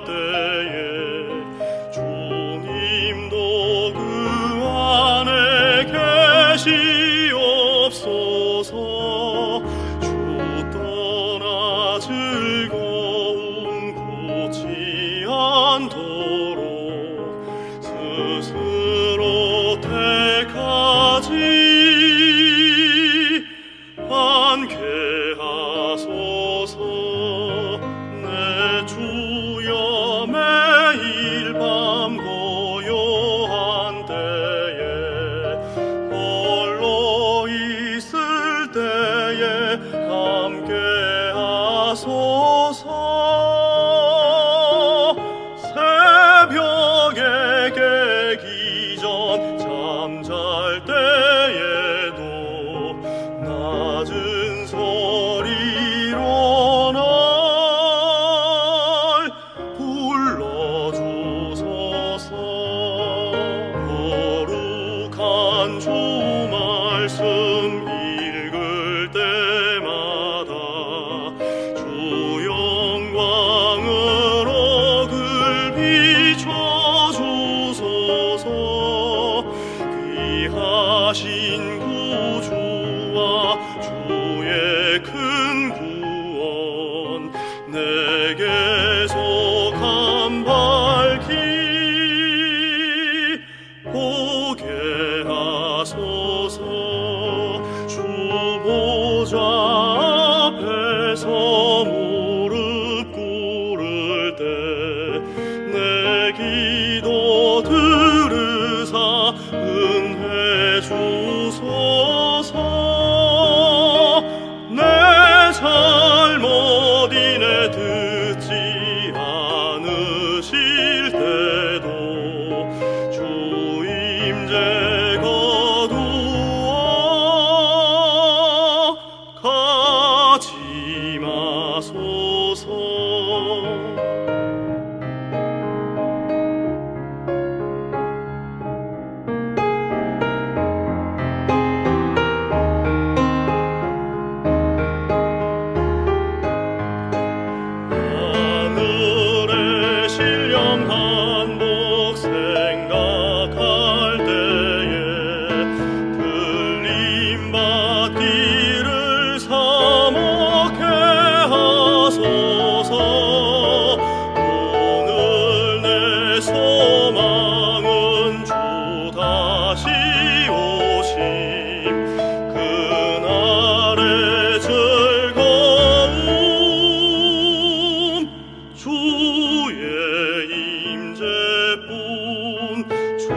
때에 주님도 그 안에 계시옵소서. 주 떠나 즐거움 굳지 않도록 스스로 택하지 않게 하소서. 내 주여 매일 밤 고요한 때에 홀로 있을 때에 함께 하소서. 새벽에 깨기 전 잠잘 때에도 낮은 소리로 날 불러주소서. 거룩한 주 말씀 읽을 때마다 주 영광으로 글 비춰주소서. 귀하신 구주와 주의 큰 구원 내게서 감발히 보게 하소서. 주 보좌 앞에서 무릎 꿇을 때 내 기도 들으사 은혜 주소서. 내 잘못 인해 듣지 않으실 때도 주 임재 거두어 가지 마소서. 하늘의 신령한 복 생각할 때에 들림받기를 사모케 하소서. 오늘 내 소망은 주 다시 오심 그날의 즐거움 주의 임재뿐. 주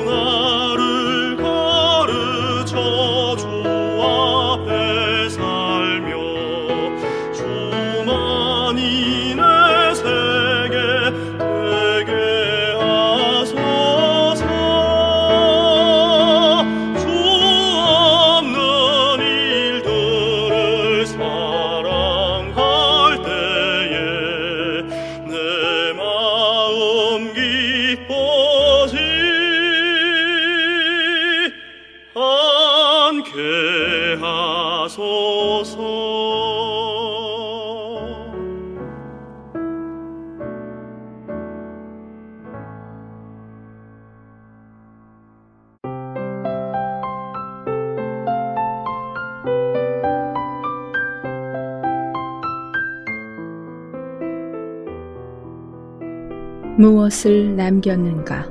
나를 가르쳐 주 앞에 살며 주만이 내 세계 되게 하소서. 주 없는 일들을 사랑할 때에 내 마음 기뻐지 않게 하소서. 무엇을 남겼는가?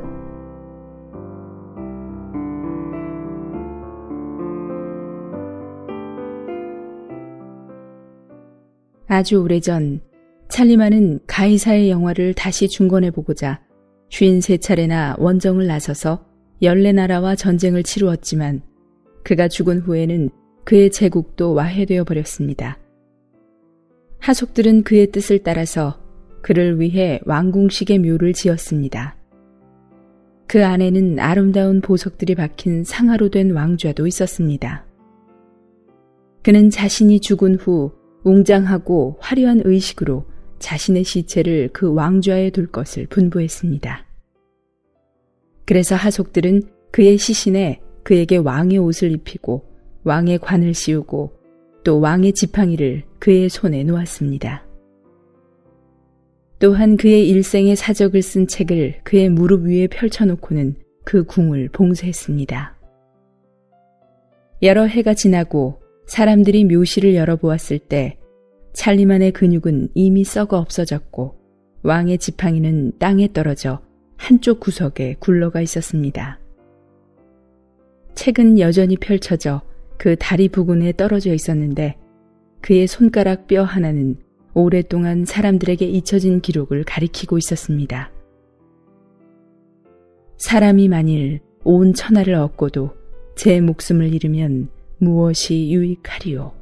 아주 오래전 찰리만은 가이사의 영화를 다시 중건해보고자 53차례나 원정을 나서서 14나라와 전쟁을 치루었지만 그가 죽은 후에는 그의 제국도 와해되어 버렸습니다. 하속들은 그의 뜻을 따라서 그를 위해 왕궁식의 묘를 지었습니다. 그 안에는 아름다운 보석들이 박힌 상아로 된 왕좌도 있었습니다. 그는 자신이 죽은 후 웅장하고 화려한 의식으로 자신의 시체를 그 왕좌에 둘 것을 분부했습니다. 그래서 하속들은 그의 시신에 그에게 왕의 옷을 입히고 왕의 관을 씌우고 또 왕의 지팡이를 그의 손에 놓았습니다. 또한 그의 일생의 사적을 쓴 책을 그의 무릎 위에 펼쳐놓고는 그 궁을 봉쇄했습니다. 여러 해가 지나고 사람들이 묘실을 열어보았을 때 찰리만의 근육은 이미 썩어 없어졌고 왕의 지팡이는 땅에 떨어져 한쪽 구석에 굴러가 있었습니다. 책은 여전히 펼쳐져 그 다리 부근에 떨어져 있었는데 그의 손가락 뼈 하나는 오랫동안 사람들에게 잊혀진 기록을 가리키고 있었습니다. 사람이 만일 온 천하를 얻고도 제 목숨을 잃으면 무엇이 유익하리요?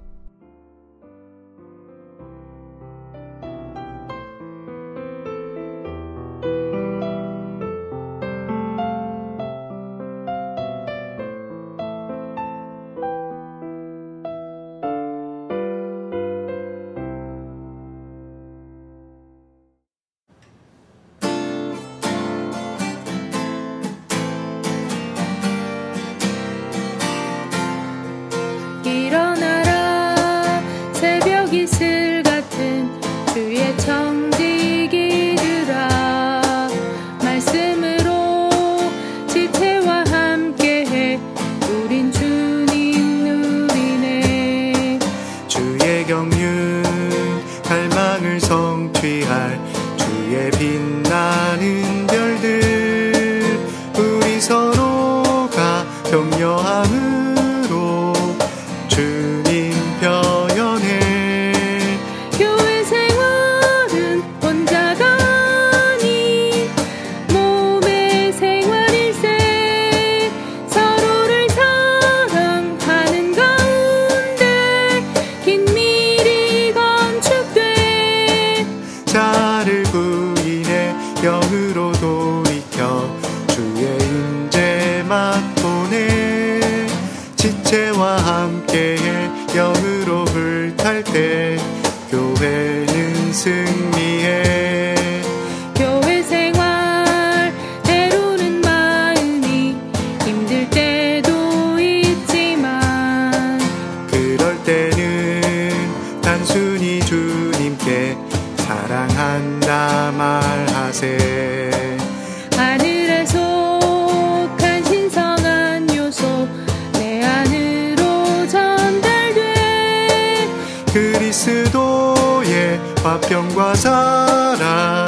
그리스도의 화평과 사랑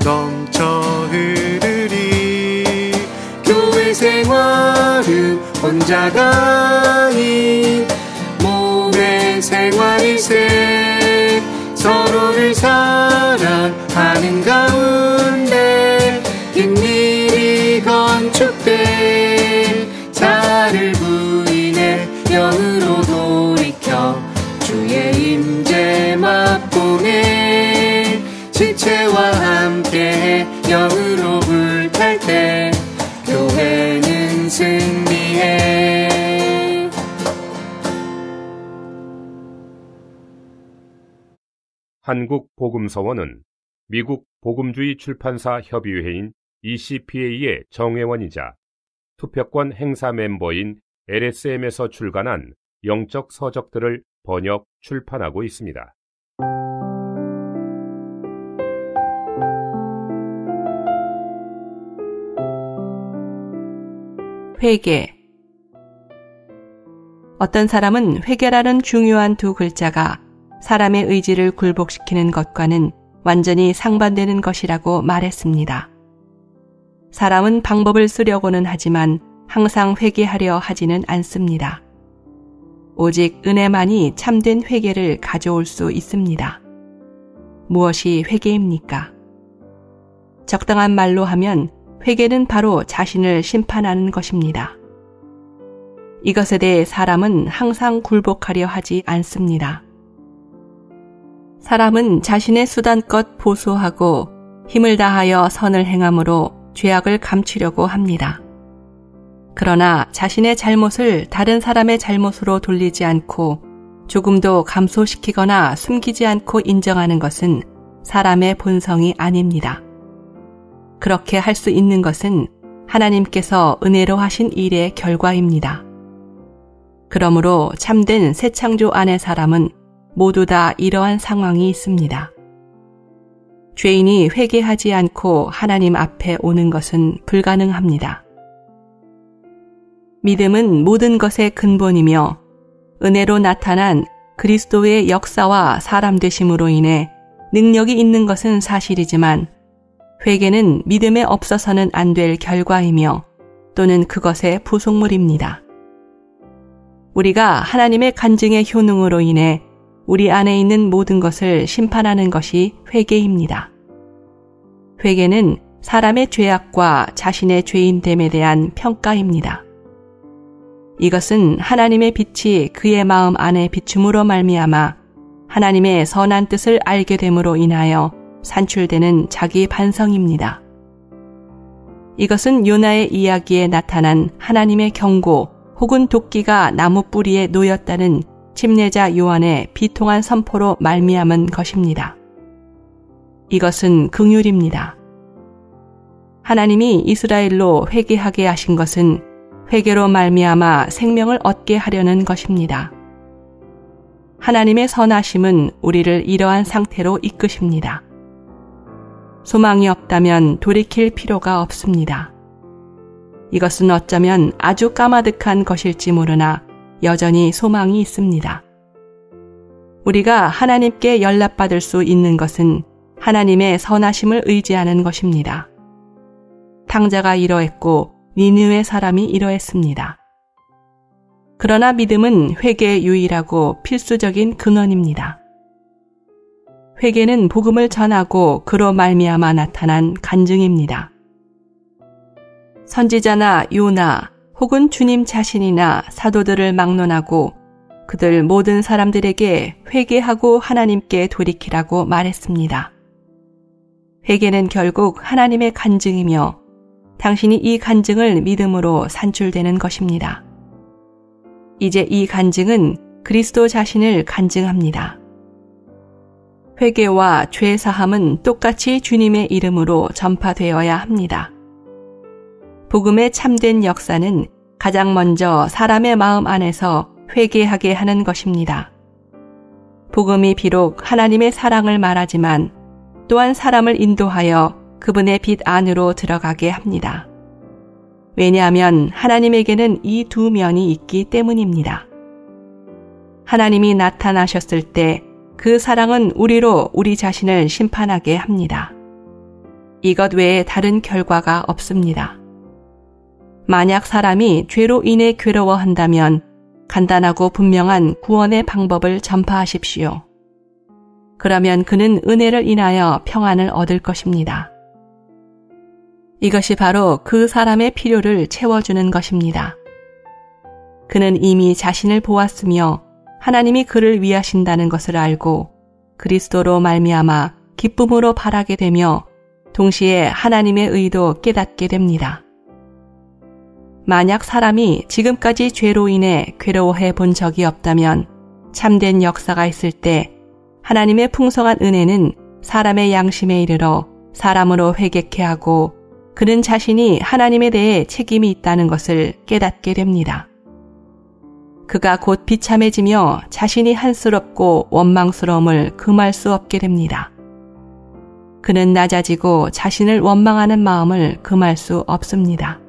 넘쳐 흐르리. 교회 생활은 혼자가 아닌 몸의 생활일세. 서로를 사랑하는 가운데 긴밀히 건축돼 자를 부인해 영으로 돌이켜 주의 임재 맛보네. 지체와 함께 영으로 불탈 때 교회는 승리해. 한국복음서원은 미국 복음주의 출판사 협의회인 ECPA의 정회원이자 투표권 행사 멤버인 LSM에서 출간한 영적 서적들을 번역, 출판하고 있습니다. 회개. 어떤 사람은 회개라는 중요한 두 글자가 사람의 의지를 굴복시키는 것과는 완전히 상반되는 것이라고 말했습니다. 사람은 방법을 쓰려고는 하지만 항상 회개하려 하지는 않습니다. 오직 은혜만이 참된 회개를 가져올 수 있습니다. 무엇이 회개입니까? 적당한 말로 하면 회개는 바로 자신을 심판하는 것입니다. 이것에 대해 사람은 항상 굴복하려 하지 않습니다. 사람은 자신의 수단껏 보수하고 힘을 다하여 선을 행함으로 죄악을 감추려고 합니다. 그러나 자신의 잘못을 다른 사람의 잘못으로 돌리지 않고 조금도 감소시키거나 숨기지 않고 인정하는 것은 사람의 본성이 아닙니다. 그렇게 할 수 있는 것은 하나님께서 은혜로 하신 일의 결과입니다. 그러므로 참된 새 창조 안의 사람은 모두 다 이러한 상황이 있습니다. 죄인이 회개하지 않고 하나님 앞에 오는 것은 불가능합니다. 믿음은 모든 것의 근본이며 은혜로 나타난 그리스도의 역사와 사람 되심으로 인해 능력이 있는 것은 사실이지만 회개는 믿음에 없어서는 안 될 결과이며 또는 그것의 부속물입니다. 우리가 하나님의 간증의 효능으로 인해 우리 안에 있는 모든 것을 심판하는 것이 회개입니다. 회개는 사람의 죄악과 자신의 죄인됨에 대한 평가입니다. 이것은 하나님의 빛이 그의 마음 안에 비춤으로 말미암아 하나님의 선한 뜻을 알게 됨으로 인하여 산출되는 자기 반성입니다. 이것은 요나의 이야기에 나타난 하나님의 경고 혹은 도끼가 나무 뿌리에 놓였다는 침례자 요한의 비통한 선포로 말미암은 것입니다. 이것은 긍휼입니다. 하나님이 이스라엘로 회개하게 하신 것은 회개로 말미암아 생명을 얻게 하려는 것입니다. 하나님의 선하심은 우리를 이러한 상태로 이끄십니다. 소망이 없다면 돌이킬 필요가 없습니다. 이것은 어쩌면 아주 까마득한 것일지 모르나 여전히 소망이 있습니다. 우리가 하나님께 연락받을 수 있는 것은 하나님의 선하심을 의지하는 것입니다. 탕자가 이러했고 니느웨 사람이 이러했습니다. 그러나 믿음은 회개의 유일하고 필수적인 근원입니다. 회개는 복음을 전하고 그로 말미암아 나타난 간증입니다. 선지자나 요나 혹은 주님 자신이나 사도들을 막론하고 그들 모든 사람들에게 회개하고 하나님께 돌이키라고 말했습니다. 회개는 결국 하나님의 간증이며 당신이 이 간증을 믿음으로 산출되는 것입니다. 이제 이 간증은 그리스도 자신을 간증합니다. 회개와 죄 사함은 똑같이 주님의 이름으로 전파되어야 합니다. 복음의 참된 역사는 가장 먼저 사람의 마음 안에서 회개하게 하는 것입니다. 복음이 비록 하나님의 사랑을 말하지만 또한 사람을 인도하여 그분의 빛 안으로 들어가게 합니다. 왜냐하면 하나님에게는 이 두 면이 있기 때문입니다. 하나님이 나타나셨을 때 그 사랑은 우리로 우리 자신을 심판하게 합니다. 이것 외에 다른 결과가 없습니다. 만약 사람이 죄로 인해 괴로워한다면 간단하고 분명한 구원의 방법을 전파하십시오. 그러면 그는 은혜를 인하여 평안을 얻을 것입니다. 이것이 바로 그 사람의 필요를 채워주는 것입니다. 그는 이미 자신을 보았으며 하나님이 그를 위하신다는 것을 알고 그리스도로 말미암아 기쁨으로 바라게 되며 동시에 하나님의 의도 깨닫게 됩니다. 만약 사람이 지금까지 죄로 인해 괴로워해 본 적이 없다면 참된 역사가 있을 때 하나님의 풍성한 은혜는 사람의 양심에 이르러 사람으로 회개케 하고 그는 자신이 하나님에 대해 책임이 있다는 것을 깨닫게 됩니다. 그가 곧 비참해지며 자신이 한스럽고 원망스러움을 금할 수 없게 됩니다. 그는 낮아지고 자신을 원망하는 마음을 금할 수 없습니다.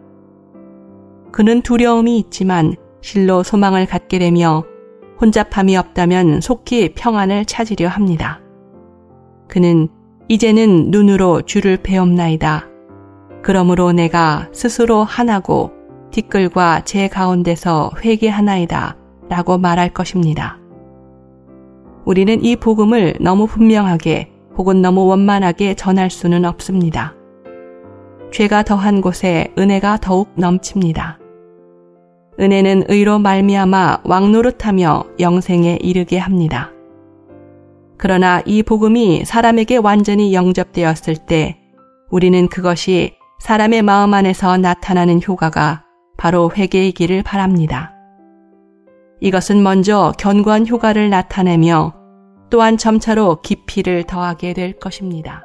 그는 두려움이 있지만 실로 소망을 갖게 되며 혼잡함이 없다면 속히 평안을 찾으려 합니다. 그는 이제는 눈으로 주를 배옵나이다. 그러므로 내가 스스로 하나고 티끌과 제 가운데서 회개하나이다 라고 말할 것입니다. 우리는 이 복음을 너무 분명하게 혹은 너무 원만하게 전할 수는 없습니다. 죄가 더한 곳에 은혜가 더욱 넘칩니다. 은혜는 의로 말미암아 왕노릇하며 영생에 이르게 합니다. 그러나 이 복음이 사람에게 완전히 영접되었을 때 우리는 그것이 사람의 마음 안에서 나타나는 효과가 바로 회개이기를 바랍니다. 이것은 먼저 견고한 효과를 나타내며 또한 점차로 깊이를 더하게 될 것입니다.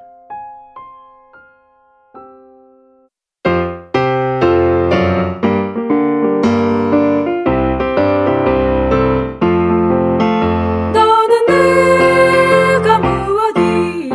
너는 내가 무엇이에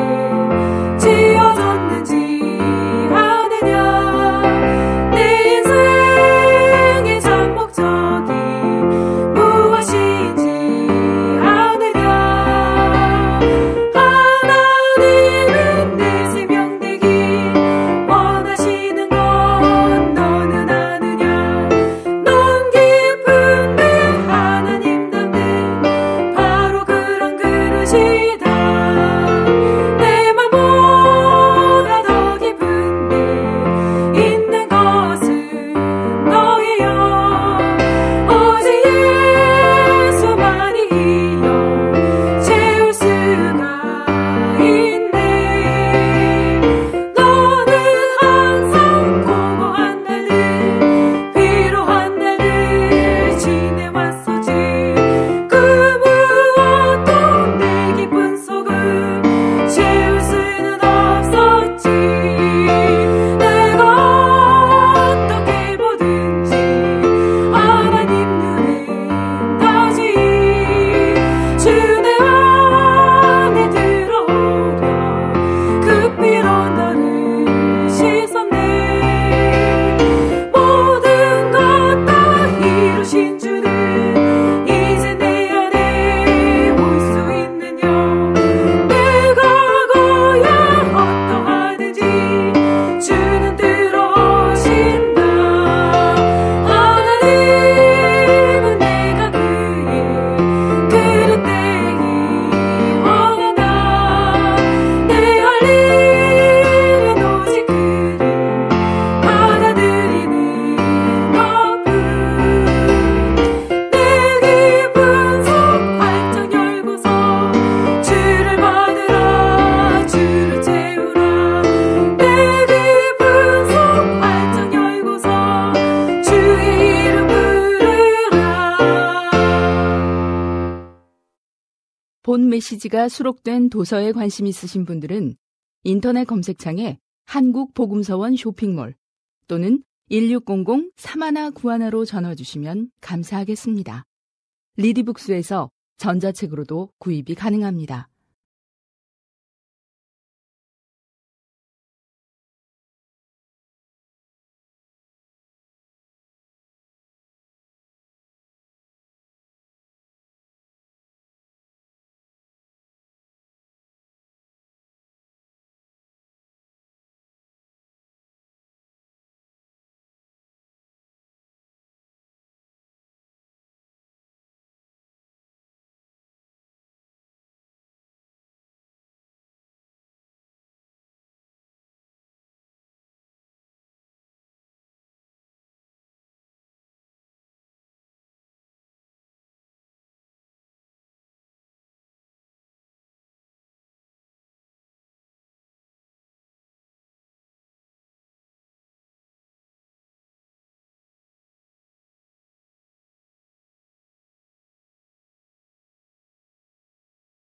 메시지가 수록된 도서에 관심 있으신 분들은 인터넷 검색창에 한국복음서원 쇼핑몰 또는 1600-3191로 전화 주시면 감사하겠습니다. 리디북스에서 전자책으로도 구입이 가능합니다.